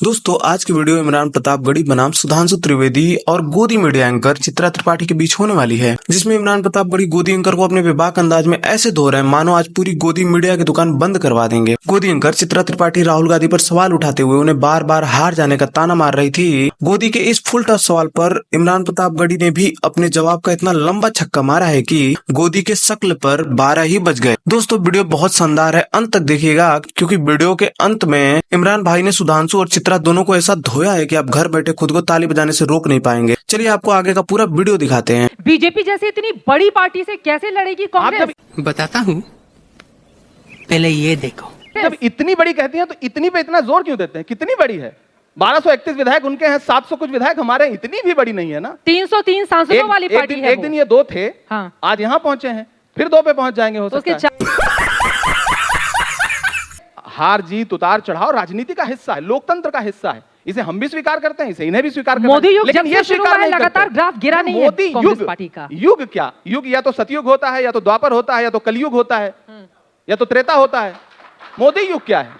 दोस्तों आज की वीडियो इमरान प्रतापगढ़ी बनाम सुधांशु त्रिवेदी और गोदी मीडिया एंकर चित्रा त्रिपाठी के बीच होने वाली है, जिसमें इमरान प्रतापगढ़ी गोदी एंकर को अपने बेबाक अंदाज में ऐसे धो रहे हैं मानो आज पूरी गोदी मीडिया की दुकान बंद करवा देंगे। गोदी एंकर चित्रा त्रिपाठी राहुल गांधी पर सवाल उठाते हुए उन्हें बार बार हार जाने का ताना मार रही थी। गोदी के इस फुल टॉस सवाल पर इमरान प्रतापगढ़ी ने भी अपने जवाब का इतना लंबा छक्का मारा है कि गोदी के शक्ल पर 12 ही बज गए। दोस्तों वीडियो बहुत शानदार है, अंत तक देखिएगा क्योंकि वीडियो के अंत में इमरान भाई ने सुधांशु और चित्रा दोनों को ऐसा धोया है कि आप घर बैठे खुद को ताली बजाने से रोक नहीं पाएंगे। चलिए आपको आगे का पूरा वीडियो दिखाते हैं। बीजेपी जैसी इतनी बड़ी पार्टी से कैसे लड़ेगी कांग्रेस? बताता हूँ, पहले ये देखो। जब इतनी बड़ी कहती हैं तो इतनी पे इतना जोर क्यों देते हैं? कितनी बड़ी है? 1231 विधायक उनके हैं, 700 कुछ विधायक हमारे हैं, इतनी भी बड़ी नहीं है ना। 303 सांसदों वाली पार्टी है। एक दिन ये 2 थे, हाँ। आज यहाँ पहुंचे हैं, फिर 2 पे पहुंच जाएंगे हो सकता है। हार जीत उतार चढ़ाव राजनीति का हिस्सा है, लोकतंत्र का हिस्सा है, इसे हम भी स्वीकार करते हैं, इसे इन्हें भी स्वीकार करते हैं। मोदी युग लेकिन ये स्वीकार नहीं लगातार ग्राफ गिरा नहीं है मोदी कांग्रेस पार्टी का। युग क्या युग? या तो सतयुग होता है, या तो द्वापर होता है, या तो कलयुग होता है, या तो त्रेता होता है। मोदी युग क्या है?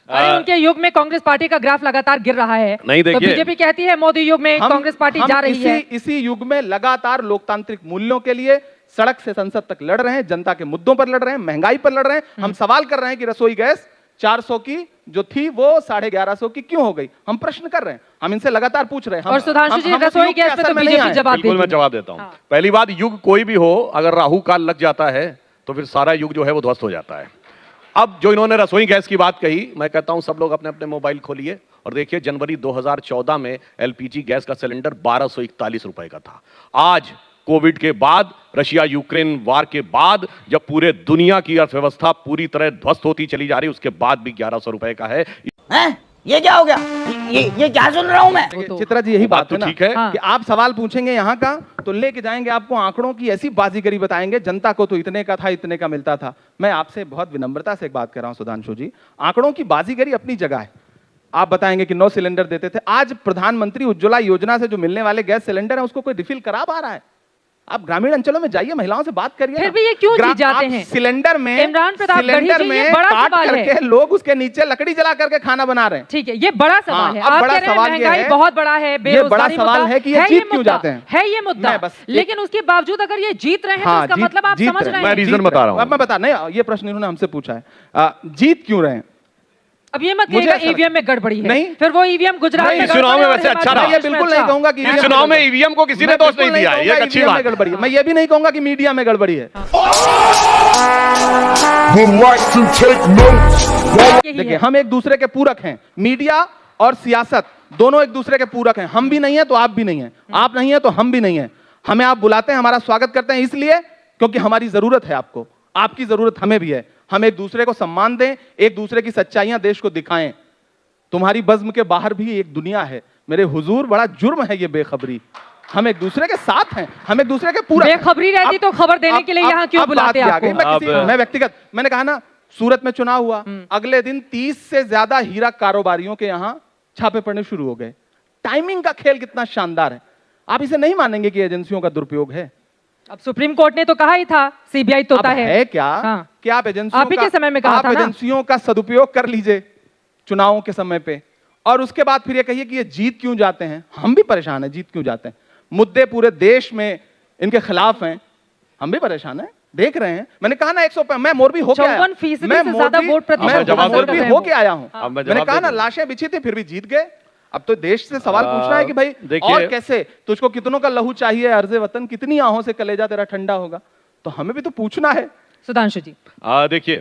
अरे उनके युग में कांग्रेस पार्टी का ग्राफ लगातार गिर रहा है। नहीं देखिए, तो बीजेपी कहती है मोदी युग में कांग्रेस पार्टी जा रही है। इसी युग में लगातार लोकतांत्रिक मूल्यों के लिए सड़क से संसद तक लड़ रहे हैं, जनता के मुद्दों पर लड़ रहे हैं, महंगाई पर लड़ रहे हैं। हम सवाल कर रहे हैं कि रसोई गैस 400 की जो थी वो 1150 की क्यों हो गई? हम प्रश्न कर रहे हैं, हम इनसे लगातार पूछ रहे हैं। और सुधांशु जी रसोई गैस पे तो बीजेपी जवाब बिल्कुल मैं जवाब देता हूं। पहली बात, युग कोई भी हो, अगर राहु काल लग जाता है तो फिर सारा युग जो है वो ध्वस्त हो जाता है। अब जो इन्होंने रसोई गैस की बात कही, मैं कहता हूं सब लोग अपने अपने मोबाइल खोलिए और देखिए, जनवरी 2014 में एलपीजी गैस का सिलेंडर 1241 रुपए का था। आज कोविड के बाद, रशिया यूक्रेन वार के बाद, जब पूरे दुनिया की अर्थव्यवस्था पूरी तरह ध्वस्त होती चली जा रही, उसके बाद भी 1100 रुपए का है। ये क्या हो गया? ये क्या सुन रहा हूं मैं? चित्रा जी यही बात है ना, ठीक है कि आप सवाल पूछेंगे यहाँ का तो लेके जाएंगे आपको आंकड़ों की ऐसी बाजीगरी बताएंगे, जनता को तो इतने का था, इतने का मिलता था। मैं आपसे बहुत विनम्रता से एक बात कर रहा हूं सुधांशु जी, आंकड़ों की बाजीगरी अपनी जगह है। आप बताएंगे कि 9 सिलेंडर देते थे, आज प्रधानमंत्री उज्ज्वला योजना से जो मिलने वाले गैस सिलेंडर है उसको कोई रिफिल करा पा रहा है? आप ग्रामीण अंचलों में जाइए, महिलाओं से बात करिए। फिर भी ये क्यों जीत जाते हैं? सिलेंडर में इमरान प्रतापगढ़ी जी, ये बड़ा काट सवाल करके है। लोग उसके नीचे लकड़ी जला करके खाना बना रहे हैं। ठीक है, ये बड़ा सवाल है। अब आप बड़ा कह रहे हैं सवाल महंगाई बहुत बड़ा है, बेरोजगारी सवाल है कि ये जीत क्यों जाते हैं? है ये मुद्दा, लेकिन उसके बावजूद अगर ये जीत रहे हैं तो इसका मतलब आप समझ रहे हैं। मैं रीजन बता रहा हूं। अब मैं बता नहीं, ये प्रश्न इन्होंने हमसे पूछा है, जीत क्यों रहे हैं? अब ये मत कहिएगा ईवीएम में गड़बड़ी है। नहीं, फिर वो ईवीएम गुजरात में चुनाव में वैसे अच्छा रहा। ये बिल्कुल नहीं कहूंगा कि चुनाव में ईवीएम को किसी ने दोष नहीं दिया है, ये अच्छी बात है। गड़बड़ी है। मैं ये भी नहीं कहूंगा कि मीडिया में गड़बड़ी है। देखिए, हम एक दूसरे के पूरक हैं, मीडिया और सियासत दोनों एक दूसरे के पूरक हैं। हम भी नहीं है तो आप भी नहीं है, आप नहीं है तो हम भी नहीं है। हमें आप बुलाते हैं, हमारा स्वागत करते हैं इसलिए क्योंकि हमारी जरूरत है आपको, आपकी जरूरत हमें भी है। हम एक दूसरे को सम्मान दें, एक दूसरे की सच्चाइयां देश को दिखाएं। तुम्हारी बज़्म के बाहर भी एक दुनिया है मेरे हुजूर, बड़ा जुर्म है ये बेखबरी। हम एक दूसरे के साथ हैं, हम एक दूसरे के पूरा। बेखबरी रहती तो खबर देने के लिए यहाँ क्यों बुलाते आपको? मैं व्यक्तिगत, मैंने कहा ना, सूरत में चुनाव हुआ, अगले दिन 30 से ज्यादा हीरा कारोबारियों के यहाँ छापे पड़ने शुरू हो गए। टाइमिंग का खेल कितना शानदार है। आप इसे नहीं मानेंगे कि एजेंसियों का दुरुपयोग है। अब सुप्रीम कोर्ट ने तो कहा ही था सीबीआई तोता है क्या? हाँ। कि आप एजेंसियों आप ही के समय में कहा था ना? एजेंसियों का सदुपयोग कर लीजिए चुनावों के समय पे, और उसके बाद फिर ये कहिए कि ये जीत क्यों जाते हैं। हम भी परेशान हैं, जीत क्यों जाते हैं। मुद्दे पूरे देश में इनके खिलाफ हैं, हम भी परेशान हैं, देख रहे हैं। मैंने कहा ना 100, मैं मोरबी होके आया, मैं मोरबी होके आया हूं। मैंने कहा ना, लाशें बिछी थी फिर भी जीत गए। अब तो देश से सवाल पूछना है कि भाई और कैसे, तुझको कितनों का लहू चाहिए अर्ज़े वतन, कितनी आहों से कलेजा तेरा ठंडा होगा, तो हमें भी तो पूछना है। सुधांशु जी देखिए,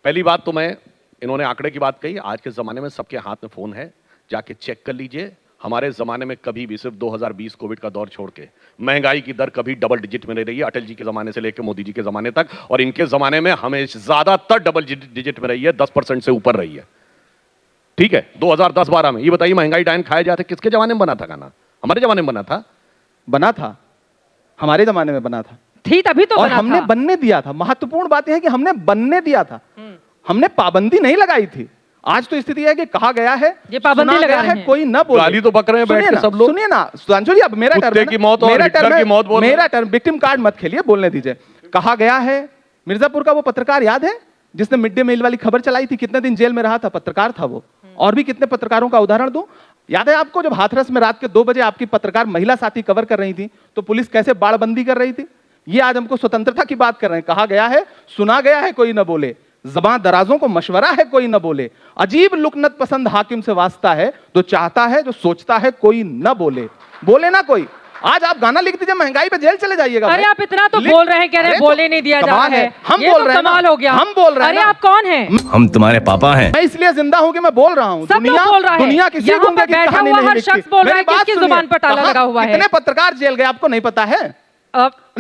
पहली बात तो मैं, इन्होंने आंकड़े की बात कही, आज के जमाने में सबके हाथ में फोन है, जाके चेक कर लीजिए। हमारे जमाने में कभी भी, सिर्फ 2020 कोविड का दौर छोड़ के, महंगाई की दर कभी डबल डिजिट में नहीं रही है, अटल जी के जमाने से लेकर मोदी जी के जमाने तक, और इनके जमाने में हमेशा ज्यादातर डबल डिजिट में रही है, 10% से ऊपर रही है। ठीक है, 2010-12 में ये बताइए, महंगाई डायन खाए जाते किसके जमाने में बना था खाना? हमारे जमाने में बना था, हमारे जमाने में बना था, थी तभी तो और बना हमने था। बनने दिया था। महत्वपूर्ण बात यह है कि हमने बनने दिया था, हमने पाबंदी नहीं लगाई थी। आज तो स्थिति है कि कहा गया है, ये पाबंदी लगा रहे हैं, कोई न बोले। गाली तो बक रहे हैं बैठ के सब लोग। सुनिए ना सुधांशु जी, अब मेरा टर्म, मेरा टर्म, विक्टिम कार्ड मत खेलिए, बोलने दीजिए। कहा गया है, मिर्जापुर का वो पत्रकार याद है जिसने मिड डे मील वाली खबर चलाई थी, कितने दिन जेल में रहा था, पत्रकार था वो। और भी कितने पत्रकारों का उदाहरण दूं। याद है आपको जब हाथरस में रात के 2 बजे आपकी पत्रकार महिला साथी कवर कर रही थी तो पुलिस कैसे बाड़बंदी कर रही थी। ये आज हमको स्वतंत्रता की बात कर रहे हैं। कहा गया है, सुना गया है कोई न बोले, ज़बां दराजों को मशवरा है कोई न बोले, अजीब लुकनत पसंद हाकिम से वास्ता है, जो चाहता है जो सोचता है कोई न बोले, बोले ना कोई। आज आप गाना लिख दीजिए, महंगाई पे जेल चले जाइएगा। अरे आप इतना तो बोल रहे हैं, कह रहे हैं बोले नहीं दिया जा रहा है। हम ये बोल तो रहे हैं, कमाल हो गया। हम बोल रहे हैं। अरे आप कौन हैं? हम तुम्हारे पापा हैं। मैं इसलिए जिंदा हूं कि मैं बोल रहा हूं। सब लोग बोल रहा है। दुनिया किसी यहाँ गूंगे पर की बैठा कहानी हुआ नहीं हर लिखती। शख्स बोल रहा है, मेरी बात किसकी सुनिए। जुबान पर ताला कहाँ- लगा हुआ है? कितने पत्रकार जेल गए आपको नहीं पता है?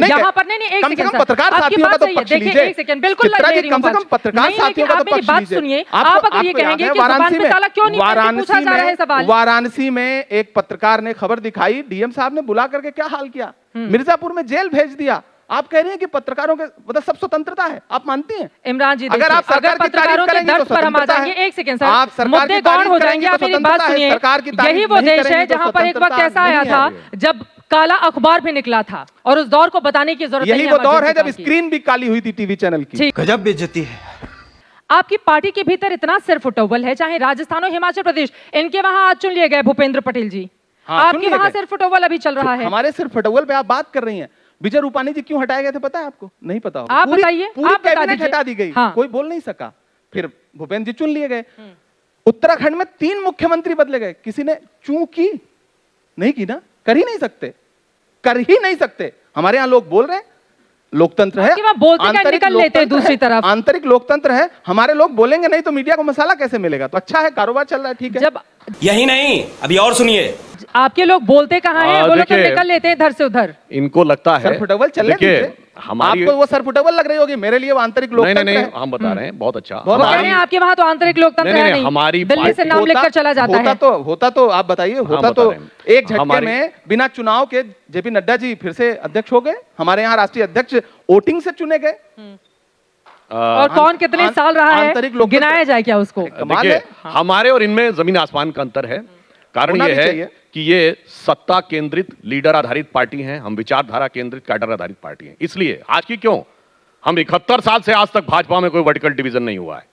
यहाँ पर नहीं, एक कम से सेकंड कम पत्रकार आपकी साथियों का बात तो सही है। पक्ष देखिए लीजिए। एक सेकंड, बिल्कुल चित्रा जी, ले रही कम से हूँ कम बात। पत्रकार नहीं, साथियों लेकिन का आप तो मेरी पक्ष बात लीजिए। सुनिए। आप अगर ये कहेंगे कि जुबान पे ताला क्यों नहीं पूछा जा रहा है सवाल। वाराणसी में एक पत्रकार ने खबर दिखाई, डीएम साहब ने बुला करके क्या हाल किया, मिर्जापुर में जेल भेज दिया। आप कह रहे हैं कि पत्रकारों के मतलब सब स्वतंत्रता है, आप मानती हैं? इमरान जी, अगर आप सरकार की पत्रकारों तारीफ के करेंगे तो दर्द पर हम आ स्वतंत्रता जाएंगे। है। एक सेकंड आप सर, सरकार मुद्दे की गौण तारीफ हो करेंगे जाएंगे। तो आप मेरी बात स्वतंत्रता है। सुनिए। सरकार की तारीफ यही वो नहीं देश है करेंगे तो जहां पर एक वक्त स्वतंत्रता ऐसा आया नहीं था है। जब काला अखबार भी निकला था और उस दौर को बताने की जरूरत नहीं यही है। वो दौर है जब अमरजीत स्क्रीन भी काली हुई थी टीवी चैनल की। गजब बेइज्जती है। आपकी पार्टी के भीतर इतना सिरफुटौल है, चाहे राजस्थान और हिमाचल प्रदेश, इनके वहां आज चुन लिए गए भूपेंद्र पटेल जी। हाँ, चुन आपके लिए वहां गए। सिरफुटौल अभी चल रहा है। हमारे सिर्फ फटोवल पे आप बात कर रही हैं। विजय रूपानी जी क्यों हटाए गए थे पता है आपको? नहीं पता होगा। आप बताइए, पूरी आप बता कैबिनेट दीजिए। हटा दी गई। हाँ। कोई बोल नहीं सका। फिर भूपेंद्र जी चुन लिए गए। उत्तराखंड में 3 मुख्यमंत्री बदले गए। किसी ने चू की? नहीं की ना, कर ही नहीं सकते, कर ही नहीं सकते। हमारे यहाँ लोग बोल रहे हैं, लोकतंत्र है, आपके वहाँ बोलते क्या आंतरिक निकल लेते हैं लोकतंत्र दूसरी है, तरफ। आंतरिक लोकतंत्र है। हमारे लोग बोलेंगे नहीं तो मीडिया को मसाला कैसे मिलेगा? तो अच्छा है, कारोबार चल रहा है, ठीक है। जब यही नहीं, अभी और सुनिए। आपके लोग बोलते कहाँ हैं, वो लोग तो देखिए, निकल लेते हैं इधर से उधर। इनको लगता है सरफुटबल चलने देखिए, दीजिए। हमारी आपको वो सरफुटबल लग रही होगी, मेरे लिए वो आंतरिक नहीं लोकतंत्र नहीं है। हम बता रहे हैं, बहुत अच्छा। बहुत वो कह रहे हैं आपके वहां तो आंतरिक लोकतंत्र नहीं, है नहीं, नहीं। हमारी दिल्ली से नाम होता- लिखकर चला जाता है। होता तो आप बताइए, होता बता तो रहे हैं। एक झटके हमारी- में बिना चुनाव के जेपी नड्डा जी फिर से अध्यक्ष हो गए। हमारे यहाँ राष्ट्रीय अध्यक्ष वोटिंग से चुने गए। और कौन कितने साल रहा है, आंतरिक लोकतंत्र- गिनाया जाए क्या उसको? कमाल देखिए, है। हमारे और इनमें जमीन आसमान का अंतर है। कारण होना ये भी है चाहिए। कि ये सत्ता केंद्रित लीडर आधारित पार्टी है, हम विचारधारा केंद्रित कैडर आधारित पार्टी है। इसलिए आज की क्यों, हम 71 साल से आज तक भाजपा में कोई वर्टिकल डिवीजन नहीं हुआ है।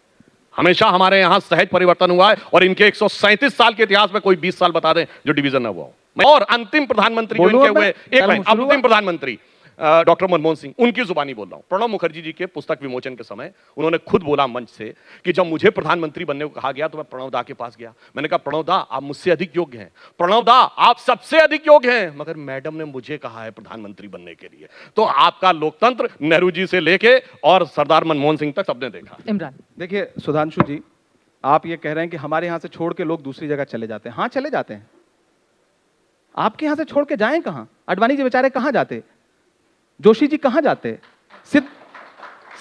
हमेशा हमारे यहां सहज परिवर्तन हुआ है और इनके 137 साल के इतिहास में कोई 20 साल बता दें जो डिवीजन न हुआ हो। और अंतिम प्रधानमंत्री जो बोलूं इनके अब हुए, मैं? एक कल मिनट, शुरू हुआ? अंतिम प्रधानमंत्री डॉक्टर मनमोहन सिंह, उनकी जुबानी बोल रहा हूं। प्रणब मुखर्जी जी के पुस्तक विमोचन के समय उन्होंने खुद बोला मंच से कि जब मुझे प्रधानमंत्री बनने को कहा गया तो मैं प्रणव दा के पास गया। मैंने कहा प्रणव दा आप मुझसे अधिक योग्य हैं, प्रणव दा आप सबसे अधिक योग्य हैं, मगर मैडम ने मुझे कहा है प्रधानमंत्री बनने के लिए। तो आपका लोकतंत्र नेहरू जी से लेके और सरदार मनमोहन सिंह तक सबने देखा। इमरान, देखिए सुधांशु जी, आप ये कह रहे हैं कि हमारे यहां से छोड़ के लोग दूसरी जगह चले जाते हैं। हाँ, चले जाते हैं। आपके यहां से छोड़ के जाएं कहां? अडवाणी जी बेचारे कहां जाते? जोशी जी कहां जाते?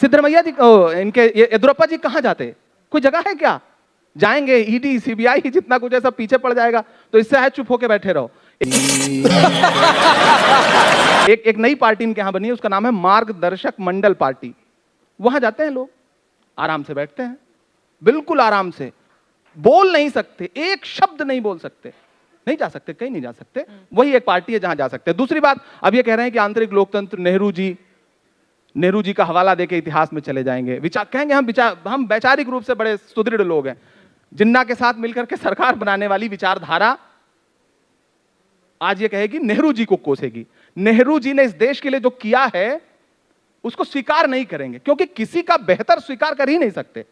सिद्धरमैया जी, इनके येदुरप्पा जी कहां जाते? कोई जगह है क्या? जाएंगे, ईडी सीबीआई जितना कुछ है सब पीछे पड़ जाएगा। तो इससे है चुप होके बैठे रहो। एक नई पार्टी इनके यहां बनी है, उसका नाम है मार्गदर्शक मंडल पार्टी। वहां जाते हैं लोग, आराम से बैठते हैं, बिल्कुल आराम से, बोल नहीं सकते, एक शब्द नहीं बोल सकते, नहीं जा सकते, कहीं नहीं जा सकते। वही एक पार्टी है जहां जा सकते हैं। दूसरी बात, अब ये कह रहे हैं कि आंतरिक लोकतंत्र, नेहरू जी का हवाला देके इतिहास में चले जाएंगे। विचार कहेंगे हम वैचारिक रूप से बड़े सुदृढ़ लोग हैं। जिन्ना के साथ मिलकर के सरकार बनाने वाली विचारधारा आज ये कहेगी नेहरू जी को कोसेगी। नेहरू जी ने इस देश के लिए जो किया है उसको स्वीकार नहीं करेंगे, क्योंकि किसी का बेहतर स्वीकार कर ही नहीं सकते।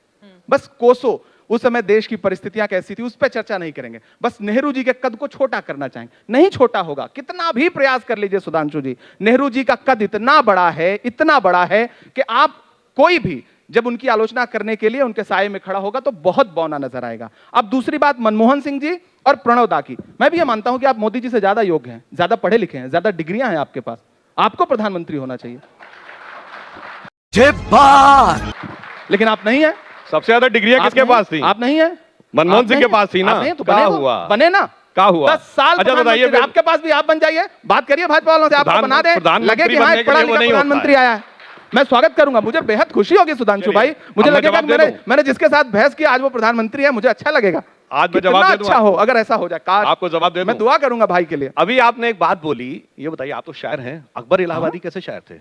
बस कोसो, उस समय देश की परिस्थितियां कैसी थी उस पर चर्चा नहीं करेंगे। बस नेहरू जी के कद को छोटा करना चाहेंगे, नहीं छोटा होगा। कितना भी प्रयास कर लीजिए सुधांशु जी, नेहरू जी का कद इतना बड़ा है कि आप कोई भी जब उनकी आलोचना करने के लिए उनके साये में खड़ा होगा तो बहुत बौना नजर आएगा। अब दूसरी बात, मनमोहन सिंह जी और प्रणव दा की, मैं भी ये मानता हूं कि आप मोदी जी से ज्यादा योग्य हैं, ज्यादा पढ़े लिखे हैं, ज्यादा डिग्रियां हैं आपके पास, आपको प्रधानमंत्री होना चाहिए, लेकिन आप नहीं है। सबसे ज्यादा डिग्रियां किसके पास थी? आप नहीं है। मनमोहन सिंह के पास थी ना। तो क्या हुआ? बने ना, क्या हुआ? 10 साल अच्छा बताइए, प्रधानमंत्री, आपके पास भी आप बन जाइए, बात करिए भाजपा वालों से, आपको बना दे, लगे कि हाँ पढ़ा लिखा प्रधानमंत्री आया है, मैं स्वागत करूंगा। मुझे बेहद खुशी होगी सुधांशु भाई, मुझे लगेगा मैंने जिसके साथ बहस किया आज वो प्रधानमंत्री है, मुझे अच्छा लगेगा। आज मैं जवाब दे दूं, अच्छा हो अगर ऐसा हो जाए, आपको जवाब दे दूं। मैं दुआ करूंगा भाई के लिए। अभी आपने एक बात बोली, ये बताइए, आप तो शायर हैं, अकबर इलाहाबादी कैसे शायर थे?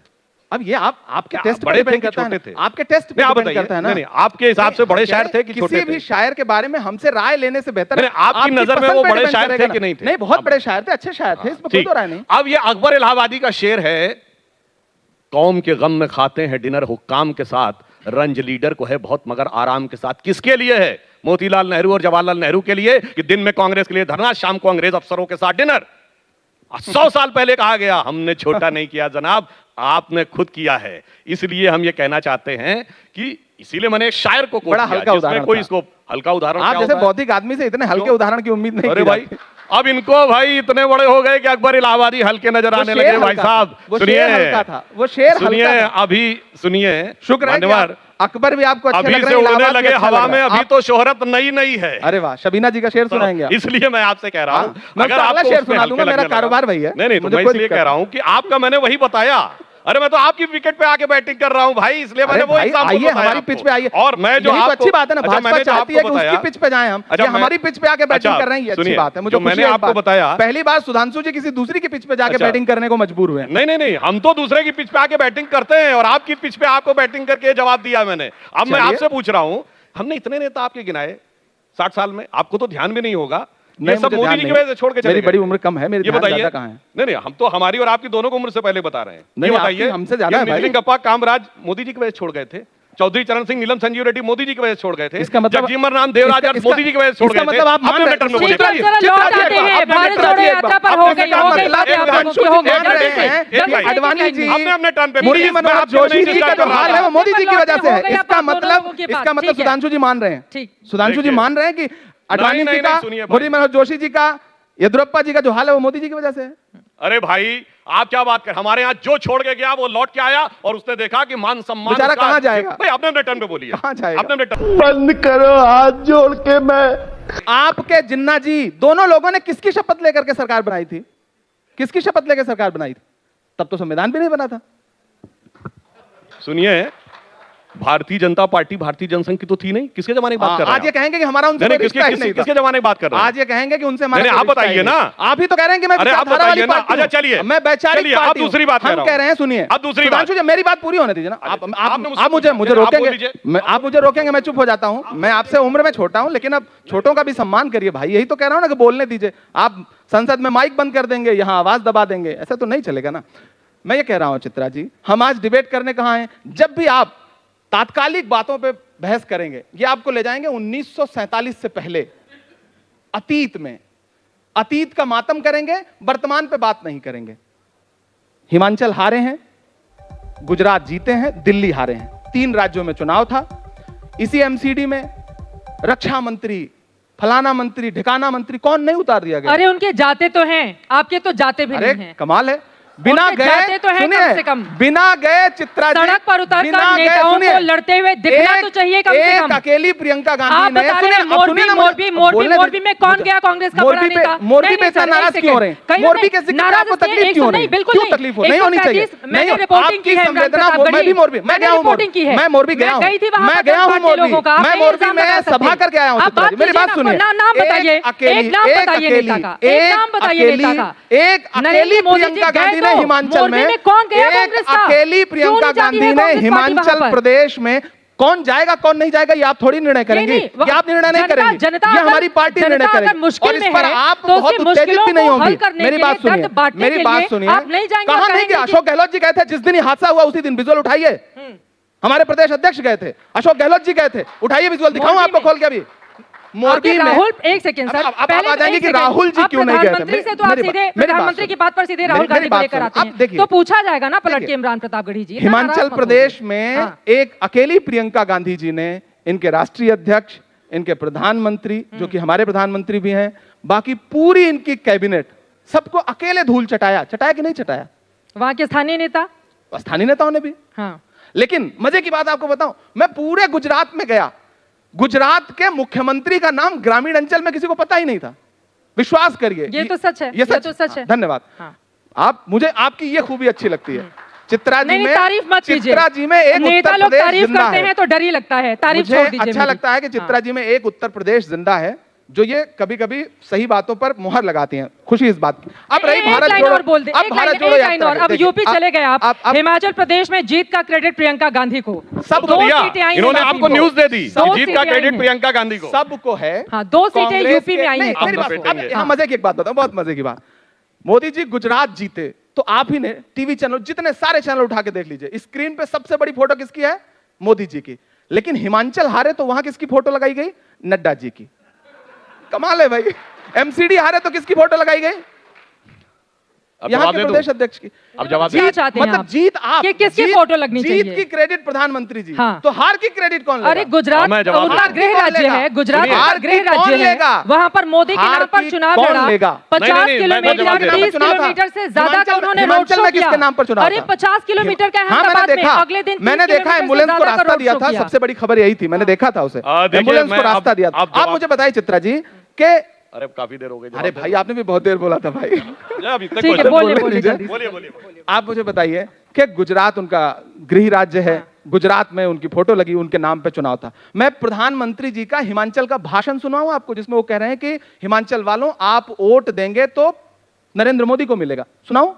अब ये आपके टेस्ट बड़े पे थे डिपेंड कि करता है छोटे थे? आपके टेस्ट पे नहीं, आप डिपेंड बताइए। करता है ना। नहीं, आपके हिसाब से बड़े शायर थे कि छोटे किसी थे? भी शायर के बारे में हमसे राय लेने से बेहतर नहीं, आपकी नजर में पसंद वो पे बड़े डिपेंड शायर थे करेगा कि ना। नहीं थे? नहीं, बहुत बड़े शायर थे, अच्छे शायर थे, इसमें कोई ठीक। तो राय नहीं। अब ये अकबर इलाहाबादी का शेर है, कौम के गम में खाते हैं डिनर हुक्काम के साथ, रंज लीडर को है बहुत मगर आराम के साथ। किसके लिए है? मोतीलाल नेहरू और जवाहरलाल नेहरू के लिए कि दिन में कांग्रेस के लिए धरना, शाम को अंग्रेज अफसरों के साथ डिनर। 100 साल पहले कहा गया, हमने छोटा नहीं किया जनाब, आपने खुद किया है। इसलिए हम ये कहना चाहते हैं कि इसीलिए मैंने एक शायर को बड़ा हल्का उदाहरण कोई था। इसको हल्का उदाहरण आप क्या जैसे होता है? बौद्धिक आदमी से इतने हल्के क्यों? उदाहरण की उम्मीद नहीं अरे की भाई, जाती। अब इनको भाई इतने बड़े हो गए कि अकबर इलाहाबादी हल्के नजर वो आने शेर लगे। भाई हल्का साहब था, वो सुनिए, शेर हल्का था, वो शेर सुनिए, हल्का था। अभी सुनिए, शुक्र है कि मान्यवर, अकबर भी आपको अच्छे अभी लग से रहे हैं, उड़ने इलाहाबाद भी लगे अच्छा हवा लग में, रहा है। अभी आप- तो शोहरत नई नई है। अरे वाह, शबीना जी का शेर सुनाएंगे आप? इसलिए मैं आपसे कह रहा हूं, हाँ, मैं उसका अगला आपको शेर उसमें सुना हल्के दूंगा, मेरा लगने लगा- कारोबार वही है। नहीं, तो मुझे मैं कोई इसलिए दिक्कत कह रहा हूं कि आपका मैंने वही बताया। अरे मैं तो आपकी विकेट पे आके बैटिंग कर रहा हूं भाई, इसलिए मैंने वो भाई, एग्जांपल आइए बताया हमारी आपको। पिच पे आइए। और मैं जो यही तो आपको अच्छी बात है ना, अच्छा, भाजपा मैंने जो चाहती है आपको कि उसकी बताया- पिच पे जाएं हम। अच्छा, ये मैं- हमारी पिच पे आके बैटिंग अच्छा, कर रहे हैं, ये अच्छी सुनिए, बात है। मुझे जो खुशी मैंने है इस आपको बात। बताया- पहली बार सुधांशु जी किसी दूसरी की पिच पे जाके अच्छा। बैटिंग करने को मजबूर हुए। नहीं, हम तो दूसरे की पिच पे आके बैटिंग करते हैं और आपकी पिच पे आपको बैटिंग करके जवाब दिया मैंने। अब मैं चलिए। आपसे पूछ रहा हूं, हमने इतने नेता आपके गिनाए 60 साल में, आपको तो ध्यान भी नहीं होगा। ये नहीं, सब मुझे मोदी ध्यान जी की नहीं। वजह से छोड़ के चले मेरी गए। बड़ी उम्र कम है, मेरी ये ध्यान बताइए। ज्यादा कहाँ है? नहीं, हम तो हमारी और आपकी दोनों को उम्र से पहले बता रहे हैं। नहीं, ये आपकी बताइए, हमसे ज्यादा है भाई। मिथिलेश गप्पा कामराज मोदी जी की वजह से छोड़ गए थे। चौधरी चरण सिंह, नीलम संजीव रेड्डी मोदी जी की वजह से छोड़ गए थे। इसका मतलब- जगजीवन राम देवराज इसका- मोदी जी की वजह से छोड़ इसका गए थे। मतलब आप मान आपने रहे अपने टर्म में हैं- बोलिए। ठीक है, जरा लौट आते हैं, भारत जोड़ो यात्रा पर हो गई, हो गई बातें आप लोगों की, हो गई, जल्दी से, जल्दी से अडवाणी जी, आपने अपने टर्न पे मुरली प्लीज, मैं मनोहर आपके जोशी नहीं जी का डिस्टर्ब जो कर रहा हाल था। है वो मोदी जी की वजह से हो है। गई, आप इसका दोनों मतलब लोगों की बात, ठीक है। सुधांशु जी मान रहे हैं। ठीक। सुधांशु जी देखिए। मान रहे हैं कि अडवाणी नहीं, जी का, सुनिए भाई। मुरली मनोहर जोशी जी का, येदियुरप्पा जी का जो हाल है वो मोदी जी की वजह से है। अरे भाई, आप क्या बात कर, हमारे यहाँ जो छोड़ के गया वो लौट के आया और उसने देखा कि मान सम्मान बेचारा उसका- कहाँ जाएगा? भाई आपने अपने टर्न पे बोलिए। कहाँ जाएगा? आपने अपने टर्न बंद करो हाथ जोड़ के। मैं आपके जिन्ना जी दोनों लोगों ने किसकी शपथ लेकर के सरकार बनाई थी? किसकी शपथ लेकर सरकार बनाई थी? तब तो संविधान भी नहीं बना था। सुनिए, भारतीय जनता पार्टी भारतीय जनसंघ की तो थी नहीं, किसके जमाने की बात कर रहे हैं आज ये कहेंगे कि हमारा उनसे नहीं, कोई रिश्ता ही नहीं था। किसके जमाने की बात कर रहे हैं? आज ये कहेंगे कि उनसे हमारा नहीं, कोई आप रिश्ता ही बताइए नहीं। ना। आप ही तो कह रहे हैं कि मैं अरे आप विचारधारा वाली बताइए ना। पार्टी हूं। अच्छा, चलिए। मैं वैचारिक चलिए, आप पार्टी हूं। दूसरी बात कह हम रहा कह हूं। रहे हैं, सुनिए, आप दूसरी सुधांशु बात। जी मेरी बात पूरी होने दीजिए ना। आपने मुझसे आप मुझे पूछा, आप बोल रोकेंगे, लीजिए। आप मुझे रोकेंगे, मैं चुप हो जाता हूं। मैं आपसे उम्र में छोटा हूं, लेकिन अब छोटों का भी सम्मान करिए भाई। यही तो कह रहा हूं ना कि बोलने दीजिए। आप संसद में माइक बंद कर देंगे, यहां आवाज दबा देंगे, ऐसा तो नहीं चलेगा ना। मैं ये कह रहा हूं चित्रा जी, हम आज डिबेट करने कहां हैं? जब भी आप तात्कालिक बातों पे बहस करेंगे, ये आपको ले जाएंगे 1947 से पहले, अतीत में। अतीत का मातम करेंगे, वर्तमान पे बात नहीं करेंगे। हिमाचल हारे हैं, गुजरात जीते हैं, दिल्ली हारे हैं। 3 राज्यों में चुनाव था। इसी एमसीडी में रक्षा मंत्री, फलाना मंत्री, ढिकाना मंत्री, कौन नहीं उतार दिया गया? अरे उनके जाते तो हैं, आपके तो जाते भी नहीं अरे हैं। कमाल है, बिना उनके गए, जाते तो हैं सुनिए, कम से कम। बिना गए चित्रा जी, सड़क पर उतरकर बिना गए, नेताओं सुनिए, को लड़ते हुए दिखना तो चाहिए कम से एक कम। अकेली प्रियंका आप गांधी ने, बता रहे सुनिए, हैं, अब सुनिए ना, मोरबी में कौन गया कांग्रेस का बड़ा नेता? मोरबी पे इतना नाराज क्यों हो रहे हैं? मोरबी के जिक्र आपको तकलीफ क्यों हो रही है? बिल्कुल क्यों तकलीफ हो नहीं होनी चाहिए? मैंने रिपोर्टिंग की है, मैं भी मोरबी, मैं गया हूं मोरबी, मैं मोरबी गया हूं, मैं गया हूं मोरबी, मैं मोरबी में सभा करके आया हूं। चित्रा जी मेरी बात सुनिए, नाम बताइए, एक नाम बताइए नेता का, एक नाम बताइए नेता का। एक अकेली प्रियंका गांधी ने हिमाचल में, कौन गया एक कांग्रेस का? अकेली प्रियंका क्यों नहीं जाती गांधी है ने कांग्रेस पार्टी हिमाचल वहां पर? प्रदेश में कौन जाएगा कौन नहीं जाएगा ये आप थोड़ी निर्णय करेंगे। ये आप निर्णय नहीं करेंगे, ये हमारी पार्टी निर्णय करेगी। और इस पर आप बहुत उत्तेजित भी नहीं होंगी। मेरी बात सुनिए, मेरी बात सुनिए, कहां नहीं गया? अशोक गहलोत जी गए थे, जिस दिन ये हादसा हुआ उसी दिन विजुअल उठाइए। हमारे प्रदेश अध्यक्ष गए थे, अशोक गहलोत जी गए थे, उठाइए विजुअल, दिखाऊं आपको खोल के अभी। मोरबी में राहुल, एक सेकंड सर, अब आप आ जाएंगे कि राहुल जी क्यों नहीं गए थे? प्रधानमंत्री से तो आप सीधे प्रधानमंत्री की बात पर सीधे राहुल गांधी को लेकर आते हैं, तो पूछा जाएगा ना पलट के इमरान प्रतापगढ़ी जी। हिमाचल प्रदेश में एक अकेली प्रियंका गांधी जी ने, इनके राष्ट्रीय अध्यक्ष, इनके प्रधानमंत्री जो कि हमारे प्रधानमंत्री भी हैं, बाकी पूरी इनकी कैबिनेट, सबको अकेले धूल चटाया कि नहीं चटाया? वहां के स्थानीय नेता, स्थानीय नेताओं ने भी। हाँ। लेकिन मजे की बात आपको बताऊं, मैं पूरे गुजरात में गया, गुजरात के मुख्यमंत्री का नाम ग्रामीण अंचल में किसी को पता ही नहीं था। विश्वास करिए, ये तो सच है, ये तो सच है। धन्यवाद। हाँ। आप, मुझे आपकी ये खूबी अच्छी लगती है चित्रा जी में। तारीफ मत कीजिए। चित्रा जी में एक नेता उत्तर लोग प्रदेश तारीफ जिंदा करते है, हैं तो डर ही लगता है। तारीफ छोड़ मुझे दीजिए। अच्छा लगता है कि चित्रा जी में एक उत्तर प्रदेश जिंदा है जो ये कभी कभी सही बातों पर मुहर लगाती हैं। खुशी इस बात की। अब रही एक भारत लाइन जोड़ो, और बोल दे, अब एक भारत लाइन जोड़ो एक लाइन यात्रा और। की। अब देखिए, यूपी चले गए आप। अब हिमाचल प्रदेश में जीत का क्रेडिट प्रियंका गांधी को। सब दो दिया सीटें आई हैं इन्होंने बाकी आपको को। न्यूज दे दी दो जीत सीटें का आई क्रेडिट हैं। प्रियंका गांधी को। सबको है। हाँ, 2 सीटें कांग्रेस यूपी में के- आई हैं। नहीं, मेरी हम बात- लपेटेंगे। अब यहाँ मजे की एक बात बताऊं, बहुत मजे की बात। मोदी जी गुजरात जीते तो आप ही ने टीवी चैनल, जितने सारे चैनल उठा के देख लीजिए, स्क्रीन पे सबसे बड़ी फोटो किसकी है? मोदी जी की। लेकिन हिमाचल हारे तो वहां किसकी फोटो लगाई गई? नड्डा जी की। कमाल है भाई। एमसीडी हारे तो किसकी फोटो लगाई गई? अब यहाँ जवाब के दे दूं? प्रदेश अध्यक्ष की। अब जवाब क्या दे चाहते हैं मतलब आप? जीत आप, कि किसकी जीत- फोटो लगनी जीत चाहिए? की क्रेडिट प्रधानमंत्री जी। हाँ। तो हार की क्रेडिट कौन लेगा? अरे गुजरात मैं जवाब उनका देता गृह हूं। राज्य है, गुजरात सुनिए। उनका हार गृह की कौन राज्य है। लेगा? वहां पर मोदी के हार नाम पर की चुनाव कौन लड़ा। लेगा? 50 नहीं, मैं किलोमीटर जवाब दे रहा हूं। 30 किलोमीटर से ज्यादा का उन्होंने रोड हिमाचल शो में किया। किसके नाम पर चुनाव अरे था? 50 किलोमीटर का हाँ, मैंने अहमदाबाद में, देखा। अगले दिन 30 मैंने देखा किलोमीटर से एम्बुलेंस को ज्यादा का रास्ता रोड दिया शो था। किया। सबसे बड़ी खबर यही थी, मैंने देखा था उसे। देखिए, एम्बुलेंस को मैं रास्ता अब- दिया था। अब आप जवाब- मुझे बताइए चित्रा जी कि अरे काफी देर हो गई अरे भाई आपने भी बहुत देर बोला था भाई। अब इतने ठीक है, question- बोलिए बोलने बोलिए दीजिए। जल्दी से। बोलिए बोलिए आप मुझे बताइए कि गुजरात उनका गृह राज्य है, गुजरात में उनकी फोटो लगी, उनके नाम पे चुनाव था। मैं प्रधानमंत्री जी का हिमाचल का भाषण सुनाऊं आपको, जिसमें वो कह रहे हैं कि हिमाचल वालों आप वोट देंगे तो नरेंद्र मोदी को मिलेगा। सुनाऊं?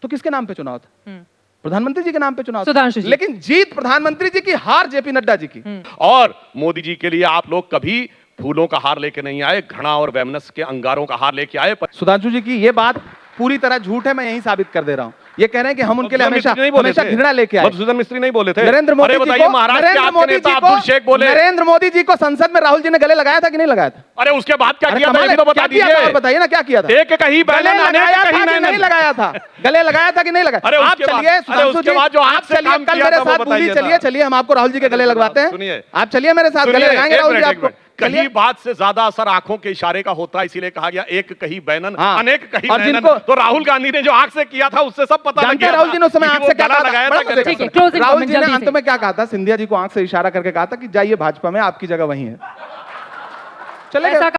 तो किसके नाम पे चुनाव था? प्रधानमंत्री जी के नाम पे चुनाव था। सुधांशु जी। लेकिन जीत प्रधानमंत्री जी की, हार जेपी नड्डा जी की। और मोदी जी के लिए आप लोग कभी फूलों का हार लेके नहीं आए, घृणा और वैमनस्य के अंगारों का हार लेके आए। सुधांशु जी की ये बात पूरी तरह झूठ है, मैं यही साबित कर दे रहा हूं। ये कह रहे हैं कि हम उनके लिए हमेशा हमेशा घृणा लेके आए। मधुसूदन मिस्त्री नहीं बोले थे। नरेंद्र मोदी अरे जी बताइए को, महाराष्ट्र के नरेंद्र आपके मोदी नेता जी अब्दुल शेख को, बोले। नरेंद्र मोदी जी को संसद में राहुल जी ने गले लगाया था कि नहीं लगाया था? अरे उसके बाद क्या अरे किया था कमाल ये है, भी तो क्या बता किया था और दीजिए। बताइए ना क्या किया था? एक कहीं गले बैनन आने लगाया के था कहीं कि नहीं नैनन। लगाया था? गले लगाया था कि नहीं लगाया? अरे आप उसके बाद- चलिए अरे सुधांशु उसके जी, बाद जो आप आपसे चलिए काम कल किया मेरे था वो साथ बूंदी बताइए चलिए, ना। चलिए हम आपको राहुल जी के गले लगवाते हैं। सुनिए। आप चलिए मेरे साथ, गले लगाएंगे राहुल जी आपको। कहीं बात से ज्यादा असर आंखों के इशारे का होता है, इसीलिए कहा गया एक कहीं बैनन हाँ। अनेक कहीं और नैनन। जिनको- तो राहुल गांधी ने जो आंख से किया था उससे सब पता लग जानते गया हैं राहुल जी ने उस समय कि आंख वो से क्या गला कहा था? लगाया बड़ा था मजे ठीक का। है, closing राहुल comment जी ने जल्दी अंत से। में क्या कहा था? सिंधिया जी को आंख से इशारा करके कहा था कि जाइए भाजपा में, आपकी जगह वहीं है। चलेगा? ऐसा